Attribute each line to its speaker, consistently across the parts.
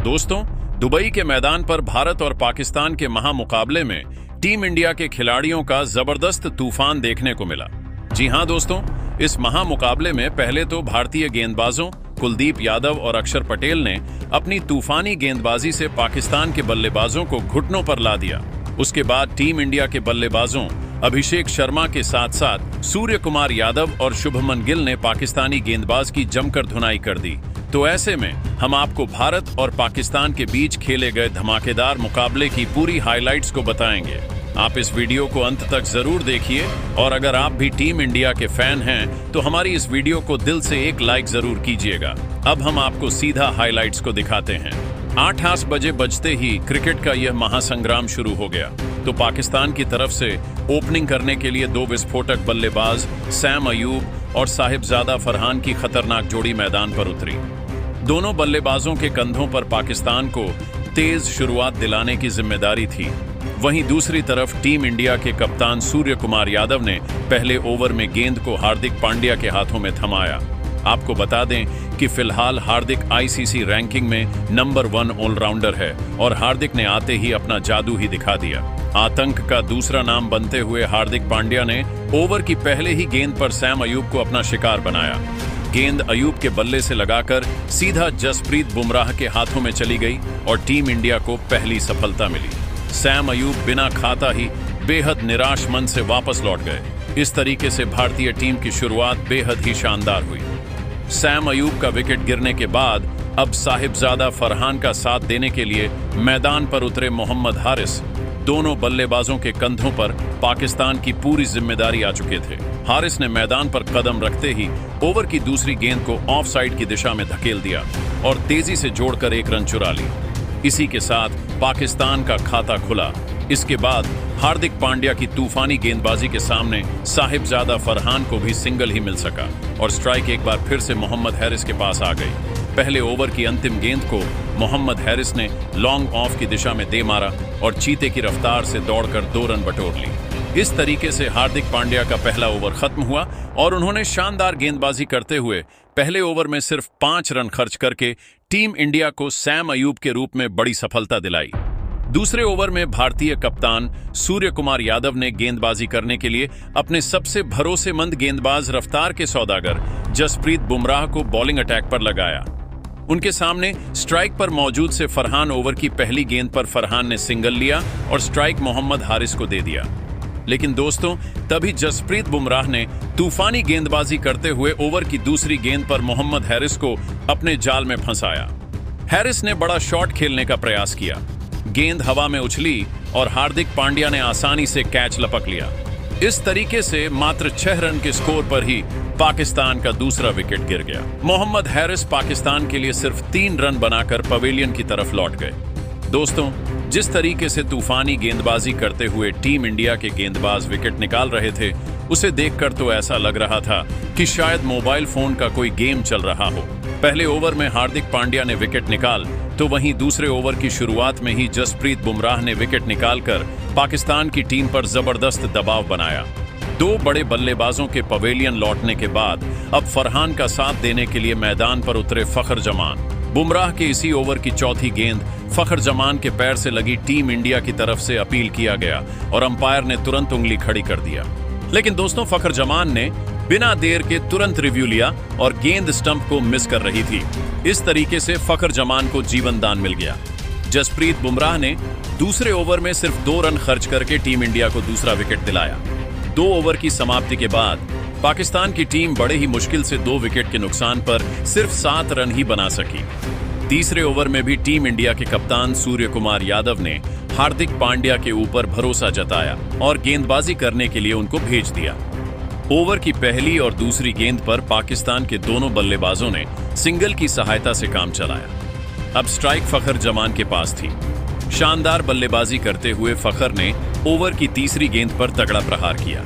Speaker 1: दोस्तों, दुबई के मैदान पर भारत और पाकिस्तान के महामुकाबले में टीम इंडिया के खिलाड़ियों का जबरदस्त तूफान देखने को मिला। जी हां दोस्तों, इस महामुकाबले में पहले तो भारतीय गेंदबाजों कुलदीप यादव और अक्षर पटेल ने अपनी तूफानी गेंदबाजी से पाकिस्तान के बल्लेबाजों को घुटनों पर ला दिया। उसके बाद टीम इंडिया के बल्लेबाजों अभिषेक शर्मा के साथ साथ सूर्य कुमार यादव और शुभमन गिल ने पाकिस्तानी गेंदबाज की जमकर धुनाई कर दी। तो ऐसे में हम आपको भारत और पाकिस्तान के बीच खेले गए धमाकेदार मुकाबले की पूरी हाइलाइट्स को बताएंगे। आप इस वीडियो को अंत तक जरूर देखिए और अगर आप भी टीम इंडिया के फैन हैं तो हमारी इस वीडियो को दिल से एक लाइक जरूर कीजिएगा। अब हम आपको सीधा हाइलाइट्स को दिखाते हैं। 8 बजे बजते ही क्रिकेट का यह महासंग्राम शुरू हो गया। तो पाकिस्तान की तरफ से ओपनिंग करने के लिए दो विस्फोटक बल्लेबाज सैम अयूब और साहिबजादा फरहान की खतरनाक जोड़ी मैदान पर उतरी। दोनों बल्लेबाजों के कंधों पर पाकिस्तान को तेज शुरुआत दिलाने की जिम्मेदारी थी। वहीं दूसरी तरफ टीम इंडिया के कप्तान सूर्य कुमार यादव ने पहले ओवर में गेंद को हार्दिक पांड्या के हाथों में थमाया। आपको बता दें कि फिलहाल हार्दिक आईसीसी रैंकिंग में नंबर 1 ऑलराउंडर है और हार्दिक ने आते ही अपना जादू ही दिखा दिया। आतंक का दूसरा नाम बनते हुए हार्दिक पांड्या ने ओवर की पहले ही गेंद पर सैम अयूब को अपना शिकार बनाया। गेंद अयूब के बल्ले से लगाकर सीधा जसप्रीत बुमराह के हाथों में चली गई और टीम इंडिया को पहली सफलता मिली। सैम अयूब बिना खाता ही बेहद निराश मन से वापस लौट गए। इस तरीके से भारतीय टीम की शुरुआत बेहद ही शानदार हुई। सैम अयूब का विकेट गिरने के बाद अब साहिबजादा फरहान का साथ देने के लिए मैदान पर उतरे मोहम्मद हारिस। दोनों बल्लेबाजों के कंधों पर पाकिस्तान की पूरी जिम्मेदारी आ चुके थे। हारिस ने मैदान पर कदम रखते ही ओवर की दूसरी गेंद को ऑफ साइड की दिशा में धकेल दिया और तेजी से जोड़कर 1 रन चुरा ली। इसी के साथ पाकिस्तान का खाता खुला। इसके बाद हार्दिक पांड्या की तूफानी गेंदबाजी के सामने साहिबजादा फरहान को भी सिंगल ही मिल सका और स्ट्राइक एक बार फिर से मोहम्मद हारिस के पास आ गई। पहले ओवर की अंतिम गेंद को मोहम्मद हारिस ने लॉन्ग ऑफ की दिशा में दे मारा और चीते की रफ्तार से दौड़कर 2 रन बटोर ली। इस तरीके से हार्दिक पांड्या का पहला ओवर खत्म हुआ और उन्होंने शानदार गेंदबाजी करते हुए पहले ओवर में सिर्फ 5 रन खर्च करके टीम इंडिया को सैम अयूब के रूप में बड़ी सफलता दिलाई। दूसरे ओवर में भारतीय कप्तान सूर्य कुमार यादव ने गेंदबाजी करने के लिए अपने सबसे भरोसेमंद गेंदबाज रफ्तार के सौदागर जसप्रीत बुमराह को बॉलिंग अटैक पर लगाया। उनके सामने स्ट्राइक पर मौजूद से फरहान ओवर की पहली गेंद पर फरहान ने सिंगल लिया और स्ट्राइक मोहम्मद हारिस को दे दिया। लेकिन दोस्तों, तभी जसप्रीत बुमराह ने तूफानी गेंदबाजी करते हुए ओवर की दूसरी गेंद पर मोहम्मद हारिस को अपने जाल में फंसाया। हारिस ने बड़ा शॉट खेलने का प्रयास किया। गेंद हवा में उछली और हार्दिक पांड्या ने आसानी से कैच लपक लिया। इस तरीके से मात्र 6 रन के स्कोर पर ही पाकिस्तान का दूसरा विकेट गिर गया। मोहम्मद हारिस पाकिस्तान के लिए सिर्फ 3 रन बनाकर पवेलियन की तरफ लौट गए। दोस्तों, जिस तरीके से तूफानी गेंदबाजी करते हुए टीम इंडिया के गेंदबाज विकेट निकाल रहे थे, उसे देखकर तो ऐसा लग रहा था कि शायद मोबाइल फोन का कोई गेम चल रहा हो। पहले ओवर में हार्दिक पांड्या ने विकेट निकाल तो वहीं दूसरे ओवर की शुरुआत में ही जसप्रीत बुमराह ने विकेट निकालकर पाकिस्तान की टीम पर जबरदस्त दबाव बनाया। 2 बड़े बल्लेबाजों के पवेलियन लौटने के बाद अब फरहान का साथ देने के लिए मैदान पर उतरे फखर जमान। बुमराह के इसी ओवर की चौथी गेंद फखर जमान के पैर से लगी टीम इंडिया की तरफ से अपील किया गया और अंपायर ने तुरंत उंगली खड़ी कर दिया। लेकिन दोस्तों, फखर जमान ने बिना देर के तुरंत रिव्यू लिया और गेंद स्टंप को मिस कर रही थी। इस तरीके से फखर जमान को जीवन दान मिल गया। जसप्रीत बुमराह ने दूसरे ओवर में सिर्फ 2 रन खर्च करके टीम इंडिया को दूसरा विकेट दिलाया। 2 ओवर की समाप्ति के बाद पाकिस्तान की टीम बड़े ही मुश्किल से 2 विकेट के नुकसान पर सिर्फ 7 रन ही बना सकी। तीसरे ओवर में भी टीम इंडिया के कप्तान सूर्य कुमार यादव ने हार्दिक पांड्या के ऊपर भरोसा जताया और गेंदबाजी करने के लिए उनको भेज दिया। ओवर की पहली और दूसरी गेंद पर पाकिस्तान के दोनों बल्लेबाजों ने सिंगल की सहायता से काम चलाया। अब स्ट्राइक फखर जमान के पास थी। शानदार बल्लेबाजी करते हुए फखर ने ओवर की तीसरी गेंद पर तगड़ा प्रहार किया।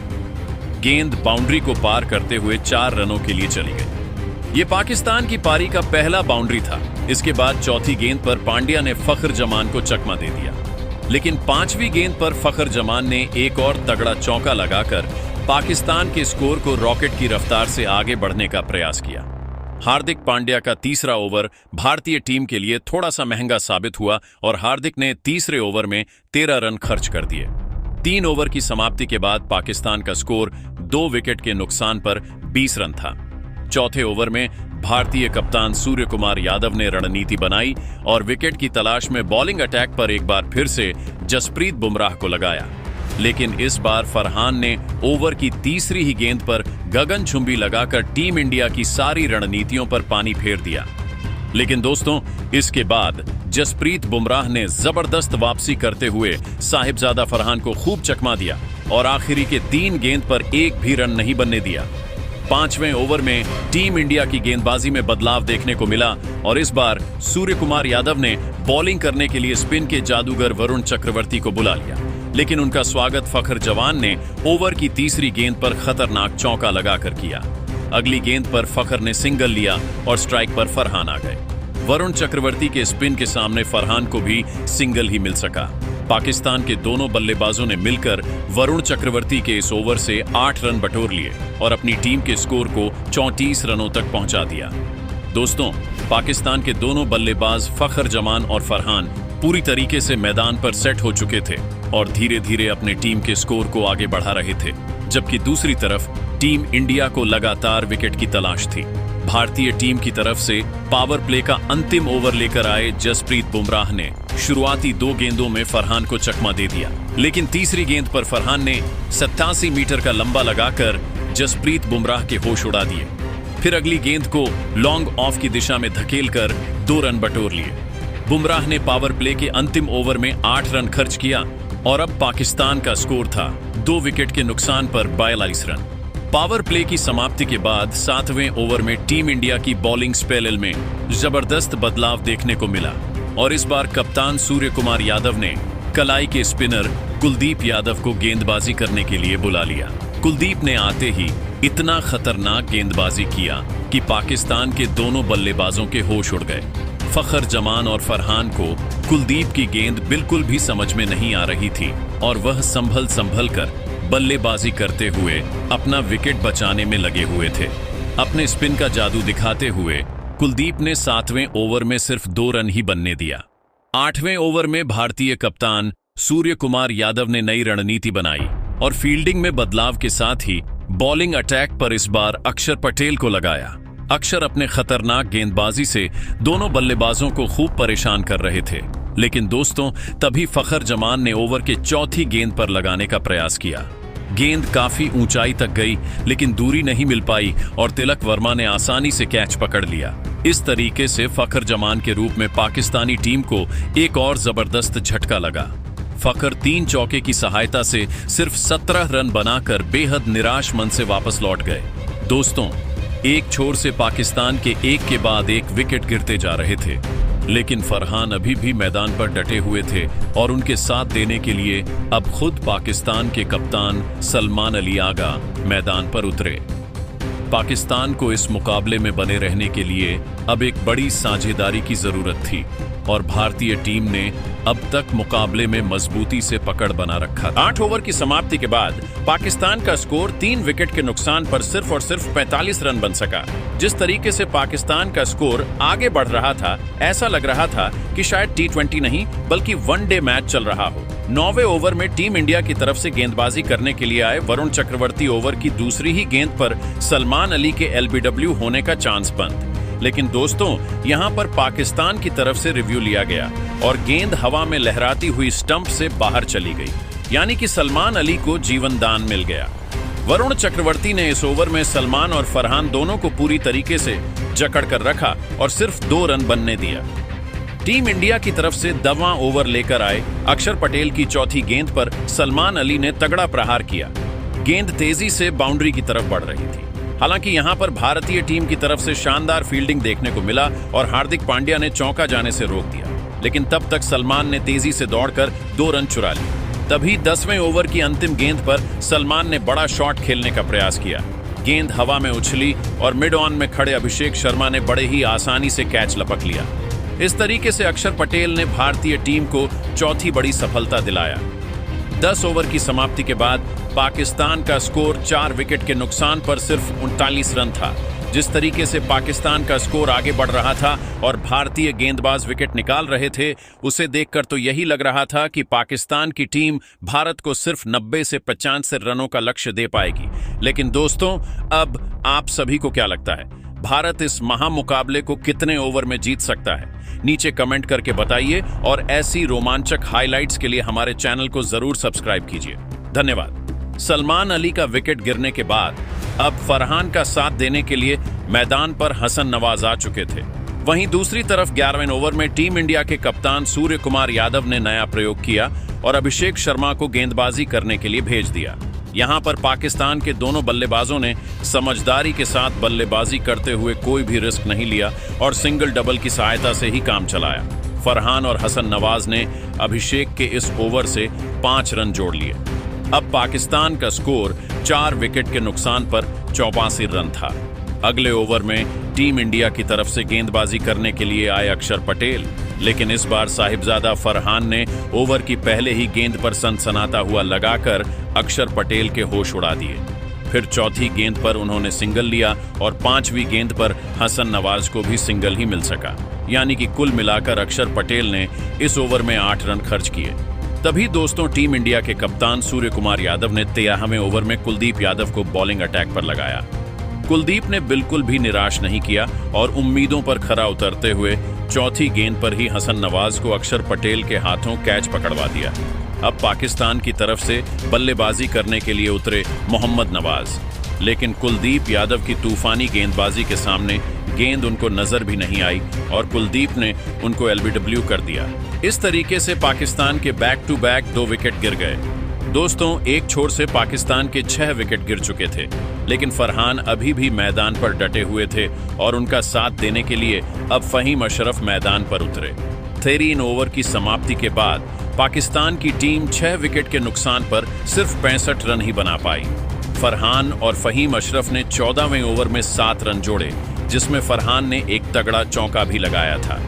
Speaker 1: गेंद बाउंड्री को पार करते हुए 4 रनों के लिए चली गई। ये पाकिस्तान की पारी का पहला बाउंड्री था। इसके बाद चौथी गेंद पर पांड्या ने फखर जमान को चकमा दे दिया, लेकिन 5वीं गेंद पर फखर जमान ने एक और तगड़ा चौका लगाकर पाकिस्तान के स्कोर को रॉकेट की रफ्तार से आगे बढ़ने का प्रयास किया। हार्दिक पांड्या का तीसरा ओवर भारतीय टीम के लिए थोड़ा सा महंगा साबित हुआ और हार्दिक ने तीसरे ओवर में 13 रन खर्च कर दिए। 3 ओवर की समाप्ति के बाद पाकिस्तान का स्कोर 2 विकेट के नुकसान पर 20 रन था। चौथे ओवर में भारतीय कप्तान सूर्य कुमार यादव ने रणनीति बनाई और विकेट की तलाश में बॉलिंग अटैक पर एक बार फिर से जसप्रीत बुमराह को लगाया, लेकिन इस बार फरहान ने ओवर की तीसरी ही गेंद पर गगनचुंबी लगाकर टीम इंडिया की सारी रणनीतियों पर पानी फेर दिया। लेकिन दोस्तों, इसके बाद जसप्रीत बुमराह ने जबरदस्त वापसी करते हुए साहिबजादा फरहान को खूब चकमा दिया और आखिरी के 3 गेंद पर एक भी रन नहीं बनने दिया। 5वें ओवर में टीम इंडिया की गेंदबाजी में बदलाव देखने को मिला और इस बार सूर्य कुमार यादव ने बॉलिंग करने के लिए स्पिन के जादूगर वरुण चक्रवर्ती को बुला लिया, लेकिन उनका स्वागत फखर जमान ने ओवर की तीसरी गेंद पर खतरनाक चौका लगाकर किया। अगली गेंद पर फखर ने सिंगल लिया और स्ट्राइक पर फरहान आ गए। वरुण चक्रवर्ती के स्पिन के सामने फरहान को भी सिंगल ही मिल सका। पाकिस्तान के दोनों बल्लेबाजों ने मिलकर वरुण चक्रवर्ती के इस ओवर से 8 रन बटोर लिए और अपनी टीम के स्कोर को 34 रनों तक पहुंचा दिया। दोस्तों, पाकिस्तान के दोनों बल्लेबाज फखर जमान और फरहान पूरी तरीके से मैदान पर सेट हो चुके थे और धीरे धीरे अपने टीम के स्कोर को आगे बढ़ा रहे थे, जबकि दूसरी तरफ टीम इंडिया को लगातार विकेट की तलाश थी। भारतीय टीम की तरफ से पावर प्ले का अंतिम ओवर लेकर आए जसप्रीत बुमराह ने शुरुआती 2 गेंदों में फरहान को चकमा दे दिया, लेकिन तीसरी गेंद पर फरहान ने 87 मीटर का लंबा लगाकर जसप्रीत बुमराह के होश उड़ा दिए। फिर अगली गेंद को लॉन्ग ऑफ की दिशा में धकेलकर 2 रन बटोर लिए। बुमराह ने पावर प्ले के अंतिम ओवर में 8 रन खर्च किया और अब पाकिस्तान का स्कोर था 2 विकेट के नुकसान पर 42 रन। पावर प्ले की समाप्ति के बाद 7वें ओवर में टीम इंडिया की बॉलिंग स्पेल में जबरदस्त बदलाव देखने को मिला और इस बार कप्तान सूर्य कुमार यादव ने कलाई के स्पिनर कुलदीप यादव को गेंदबाजी करने के लिए बुला लिया। कुलदीप ने आते ही इतना खतरनाक गेंदबाजी किया कि पाकिस्तान के दोनों बल्लेबाजों के होश उड़ गए। फखर जमान और फरहान को कुलदीप की गेंद बिल्कुल भी समझ में नहीं आ रही थी और वह संभल कर बल्लेबाजी करते हुए अपना विकेट बचाने में लगे हुए थे। अपने स्पिन का जादू दिखाते हुए कुलदीप ने 7वें ओवर में सिर्फ 2 रन ही बनने दिया। 8वें ओवर में भारतीय कप्तान सूर्य कुमार यादव ने नई रणनीति बनाई और फील्डिंग में बदलाव के साथ ही बॉलिंग अटैक पर इस बार अक्षर पटेल को लगाया। अक्षर अपने खतरनाक गेंदबाजी से दोनों बल्लेबाजों को खूब परेशान कर रहे थे, लेकिन दोस्तों तभी फखर जमान ने ओवर के चौथी गेंद पर लगाने का प्रयास किया। गेंद काफी ऊंचाई तक गई, लेकिन दूरी नहीं मिल पाई और तिलक वर्मा ने आसानी से कैच पकड़ लिया। इस तरीके से फखर जमान के रूप में पाकिस्तानी टीम को एक और जबरदस्त झटका लगा। फखर 3 चौके की सहायता से सिर्फ 17 रन बनाकर बेहद निराश मन से वापस लौट गए। दोस्तों, एक छोर से पाकिस्तान के एक के बाद एक विकेट गिरते जा रहे थे, लेकिन फरहान अभी भी मैदान पर डटे हुए थे और उनके साथ देने के लिए अब खुद पाकिस्तान के कप्तान सलमान अली आगा मैदान पर उतरे। पाकिस्तान को इस मुकाबले में बने रहने के लिए अब एक बड़ी साझेदारी की जरूरत थी और भारतीय टीम ने अब तक मुकाबले में मजबूती से पकड़ बना रखा था। 8 ओवर की समाप्ति के बाद पाकिस्तान का स्कोर 3 विकेट के नुकसान पर सिर्फ और सिर्फ 45 रन बन सका। जिस तरीके से पाकिस्तान का स्कोर आगे बढ़ रहा था, ऐसा लग रहा था कि शायद T20 नहीं बल्कि वनडे मैच चल रहा हो। 9वें ओवर में टीम इंडिया की तरफ से गेंदबाजी करने के लिए आए वरुण चक्रवर्ती ओवर की दूसरी ही गेंद पर सलमान अली के LBW होने का चांस बंद, लेकिन दोस्तों यहां पर पाकिस्तान की तरफ से रिव्यू लिया गया और गेंद हवा में लहराती हुई स्टंप से बाहर चली गई, यानी कि सलमान अली को जीवन दान मिल गया। वरुण चक्रवर्ती ने इस ओवर में सलमान और फरहान दोनों को पूरी तरीके से जकड़ कर रखा और सिर्फ 2 रन बनने दिया। टीम इंडिया की तरफ से 10वां ओवर लेकर आए अक्षर पटेल की चौथी गेंद पर सलमान अली ने तगड़ा प्रहार किया। गेंद तेजी से बाउंड्री की तरफ बढ़ रही थी। हालांकि यहां पर भारतीय टीम की तरफ से शानदार फील्डिंग देखने को मिला और हार्दिक पांड्या ने चौका जाने से रोक दिया, लेकिन तब तक सलमान ने तेजी से दौड़कर 2 रन चुरा लिए। तभी 10वें ओवर की अंतिम गेंद पर सलमान ने बड़ा शॉट खेलने का प्रयास किया। गेंद हवा में उछली और मिड ऑन में खड़े अभिषेक शर्मा ने बड़े ही आसानी से कैच लपक लिया। इस तरीके से अक्षर पटेल ने भारतीय टीम को चौथी बड़ी सफलता दिलाया। 10 ओवर की समाप्ति के बाद पाकिस्तान का स्कोर 4 विकेट के नुकसान पर सिर्फ 39 रन था, जिस तरीके से पाकिस्तान का स्कोर आगे बढ़ रहा था और भारतीय गेंदबाज विकेट निकाल रहे थे, उसे देखकर तो यही लग रहा था कि पाकिस्तान की टीम भारत को सिर्फ 90 से 85 रनों का लक्ष्य दे पाएगी। लेकिन दोस्तों, अब आप सभी को क्या लगता है, भारत इस महामुकाबले को कितने ओवर में जीत सकता है? नीचे कमेंट करके बताइए और ऐसी रोमांचक हाइलाइट्स के लिए हमारे चैनल को जरूर सब्सक्राइब कीजिए। धन्यवाद। सलमान अली का विकेट गिरने के बाद अब फरहान का साथ देने के लिए मैदान पर हसन नवाज आ चुके थे। वहीं दूसरी तरफ 11वें ओवर में टीम इंडिया के कप्तान सूर्य कुमार यादव ने नया प्रयोग किया और अभिषेक शर्मा को गेंदबाजी करने के लिए भेज दिया। यहां पर पाकिस्तान के दोनों बल्लेबाजों ने समझदारी के साथ बल्लेबाजी करते हुए कोई भी रिस्क नहीं लिया और सिंगल डबल की सहायता से ही काम चलाया। फरहान और हसन नवाज ने अभिषेक के इस ओवर से 5 रन जोड़ लिए। अब पाकिस्तान का स्कोर 4 विकेट के नुकसान पर 84 रन था। अगले ओवर में टीम इंडिया की तरफ से गेंदबाजी करने के लिए आए अक्षर पटेल, लेकिन इस बार साहिबजादा फरहान ने ओवर की पहले ही गेंद पर सनसनाता हुआ लगाकर अक्षर पटेल के होश उड़ा दिए। फिर चौथी गेंद पर उन्होंने सिंगल लिया और 5वीं गेंद पर हसन नवाज को भी सिंगल ही मिल सका, यानी कि कुल मिलाकर अक्षर पटेल ने इस ओवर में 8 रन खर्च किए। तभी दोस्तों, टीम इंडिया के कप्तान सूर्य कुमार यादव ने 13वें ओवर में कुलदीप यादव को बॉलिंग अटैक पर लगाया। कुलदीप ने बिल्कुल भी निराश नहीं किया और उम्मीदों पर खरा उतरते हुए चौथी गेंद पर ही हसन नवाज को अक्षर पटेल के हाथों कैच पकड़वा दिया। अब पाकिस्तान की तरफ से बल्लेबाजी करने के लिए उतरे मोहम्मद नवाज, लेकिन कुलदीप यादव की तूफानी गेंदबाजी के सामने गेंद उनको नजर भी नहीं आई और कुलदीप ने उनको एलबीडब्ल्यू कर दिया। इस तरीके से पाकिस्तान के बैक टू बैक 2 विकेट गिर गए। दोस्तों, एक छोर से पाकिस्तान के 6 विकेट गिर चुके थे, लेकिन फरहान अभी भी मैदान पर डटे हुए थे और उनका साथ देने के लिए अब फहीम अशरफ मैदान पर उतरे। 13 ओवर की समाप्ति के बाद पाकिस्तान की टीम 6 विकेट के नुकसान पर सिर्फ 65 रन ही बना पाई। फरहान और फहीम अशरफ ने 14वें ओवर में 7 रन जोड़े, जिसमें फरहान ने एक तगड़ा चौका भी लगाया था।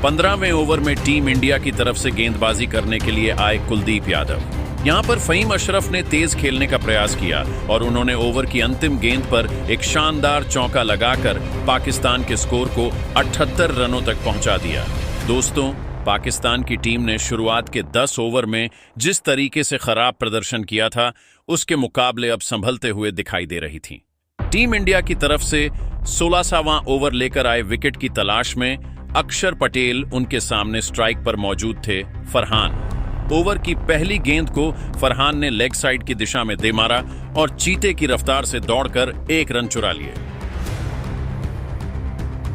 Speaker 1: 15वें ओवर में टीम इंडिया की तरफ से गेंदबाजी करने के लिए आए कुलदीप यादव। यहां पर फहीम अशरफ ने तेज खेलने का प्रयास किया और उन्होंने ओवर की अंतिम गेंद पर एक शानदार चौका लगाकर पाकिस्तान के स्कोर को 78 रनों तक पहुंचा दिया। दोस्तों, पाकिस्तान की टीम ने शुरुआत के 10 ओवर में जिस तरीके से खराब प्रदर्शन किया था, उसके मुकाबले अब संभलते हुए दिखाई दे रही थी। टीम इंडिया की तरफ से 16वां ओवर लेकर आए विकेट की तलाश में अक्षर पटेल उनके सामने स्ट्राइक पर मौजूद थे। फरहान ओवर की पहली गेंद को फरहान ने लेग साइड की दिशा में दे मारा और चीते की रफ्तार से दौड़कर 1 रन चुरा लिए।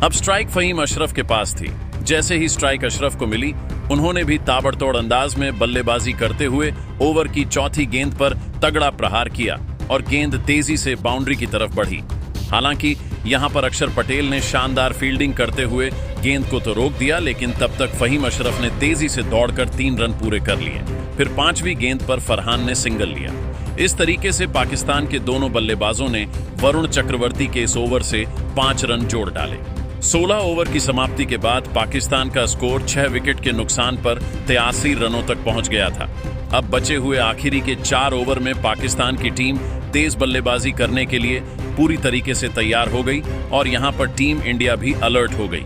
Speaker 1: अब स्ट्राइक फहीम अशरफ के पास थी। जैसे ही स्ट्राइक अशरफ को मिली, उन्होंने भी ताबड़तोड़ अंदाज में बल्लेबाजी करते हुए ओवर की चौथी गेंद पर तगड़ा प्रहार किया और गेंद तेजी से बाउंड्री की तरफ बढ़ी। हालांकि यहां पर अक्षर पटेल ने शानदार फील्डिंग करते हुए गेंद को तो रोक दिया, लेकिन तब तक फहीम अशरफ ने तेजी से दौड़कर 3 रन पूरे कर लिए। फिर 5वीं गेंद पर फरहान ने सिंगल लिया। इस तरीके से पाकिस्तान के दोनों बल्लेबाजों ने वरुण चक्रवर्ती के इस ओवर से 5 रन जोड़ डाले। 16 ओवर की समाप्ति के बाद पाकिस्तान का स्कोर 6 विकेट के नुकसान पर 83 रनों तक पहुंच गया था। अब बचे हुए आखिरी के 4 ओवर में पाकिस्तान की टीम तेज बल्लेबाजी करने के लिए पूरी तरीके से तैयार हो गई और यहां पर टीम इंडिया भी अलर्ट हो गई।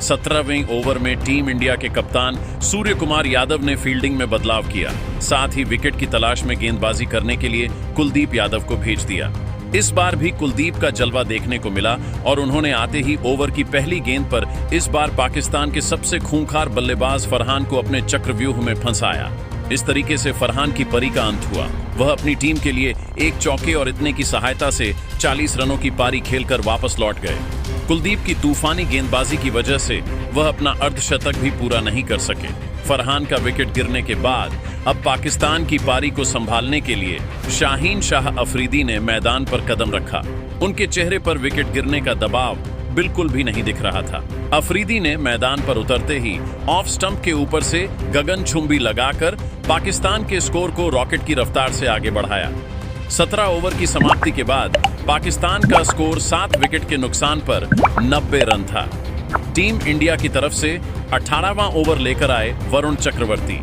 Speaker 1: 17वें ओवर में टीम इंडिया के कप्तान सूर्य कुमार यादव ने फील्डिंग में बदलाव किया, साथ ही विकेट की तलाश में गेंदबाजी करने के लिए कुलदीप यादव को भेज दिया। इस बार भी कुलदीप का जलवा देखने को मिला और उन्होंने आते ही ओवर की पहली गेंद पर इस बार पाकिस्तान के सबसे खूंखार बल्लेबाज फरहान को अपने चक्रव्यूह में फंसाया। इस तरीके से फरहान की परी का अंत हुआ। वह अपनी टीम के लिए एक चौके और इतने की सहायता से 40 रनों की पारी खेलकर वापस लौट गए। कुलदीप की तूफानी गेंदबाजी की वजह से वह अपना अर्धशतक भी पूरा नहीं कर सके। फरहान का विकेट गिरने के बाद अब पाकिस्तान की पारी को संभालने के लिए शाहीन शाह अफरीदी ने मैदान पर कदम रखा। उनके चेहरे पर विकेट गिरने का दबाव बिल्कुल भी नहीं दिख रहा था। अफरीदी ने मैदान पर उतरते ही ऑफ स्टंप के ऊपर से गगनचुंबी लगाकर पाकिस्तान के स्कोर को रॉकेट की रफ्तार से आगे बढ़ाया। 17 ओवर की समाप्ति के बाद पाकिस्तान का स्कोर 7 विकेट के नुकसान पर 90 रन था। टीम इंडिया की तरफ से 18वां ओवर लेकर आए वरुण चक्रवर्ती।